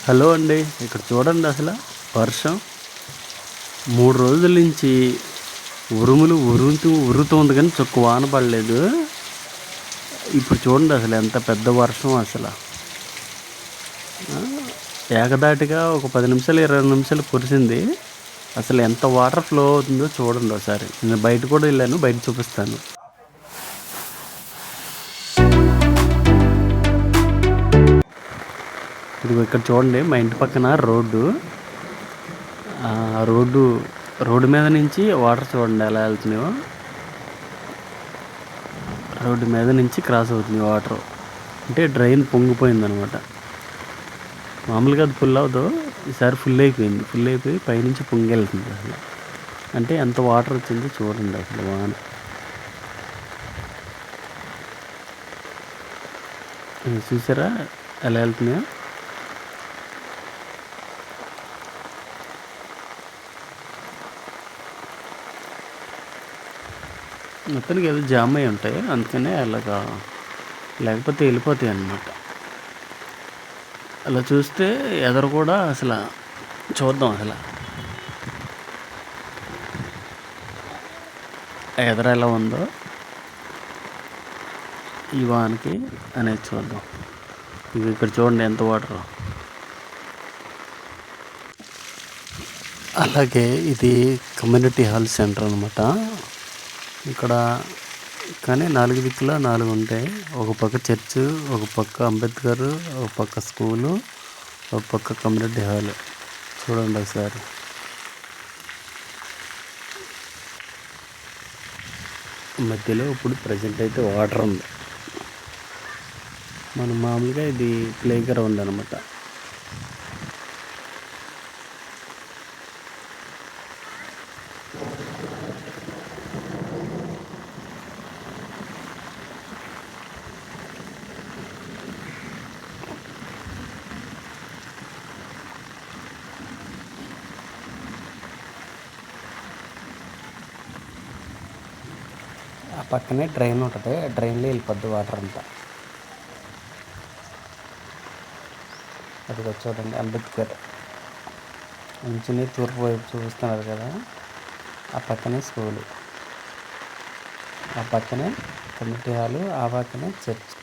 Hello అండి. ఇక్కడ చూడండి అసలు వర్షం 3 రోజుల నుంచి ఉరుములు ఉరుముతుంది కానీ చుక్క వాన పడలేదు. ఇప్పుడు చూడండి అసలు ఎంత పెద్ద వర్షం అసలు. ఏకధాటిగా ఒక 10 నిమిషాలు 20 నిమిషాలు కురిసింది. అసలు ఎంత వాటర్ ఫ్లో అవుతుందో చూడండి ఒకసారి. నేను బయట కూడా వెళ్ళాను, బయట చూపిస్తాను. ఇదిగో ఇక్కడ చూడండి, మా ఇంటి పక్కన రోడ్డు. ఆ రోడ్డు మీద నుంచి వాటర్ చూడండి ఎలా వెళ్తున్నాయో. రోడ్డు మీద నుంచి క్రాస్ అవుతుంది వాటర్. అంటే డ్రైన్ పొంగిపోయిందనమాట. మామూలుగా అది ఫుల్ అవుతో, ఈసారి ఫుల్ అయిపోయింది. ఫుల్ అయిపోయి పైనుంచి పొంగి వెళ్తుంది అసలు. అంటే ఎంత వాటర్ వచ్చిందో చూడండి అసలు వాన. చూసారా ఎలా వెళ్తున్నాయో. మొత్తానికి ఏదో జామ్ అయి ఉంటాయి, అందుకనే అలాగా. లేకపోతే వెళ్ళిపోతాయి అన్నమాట. అలా చూస్తే ఎదరు కూడా అసలు చూద్దాం అసలు ఎదర ఎలా ఉందో ఈ వానకి అనేది చూద్దాం. ఇవి ఇక్కడ చూడండి ఎంత వాటర్. అలాగే ఇది కమ్యూనిటీ హాల్ సెంటర్ అనమాట. ఇక్కడ కానీ 4 దిక్కులా 4 ఉంటాయి. ఒక పక్క చర్చ్, ఒక పక్క అంబేద్కర్, ఒక పక్క స్కూలు, ఒక పక్క కమ్యూనిటీ హాల్. చూడండి ఒకసారి. మధ్యలో ఇప్పుడు ప్రజెంట్ అయితే వాటర్ ఉంది. మనం మామూలుగా ఇది ప్లే గ్రౌండ్ అనమాట. ఆ పక్కనే డ్రైన్ ఉంటుంది, డ్రైన్లో వెళ్ళిపోద్ది వాటర్ అంతా. అది చూడండి అంబేద్కర్ నుంచి తూర్పు వైపు చూపిస్తున్నారు కదా. ఆ పక్కనే స్కూలు, ఆ పక్కనే కమ్యూనిటీ హాలు, ఆ పక్కనే చర్చ్.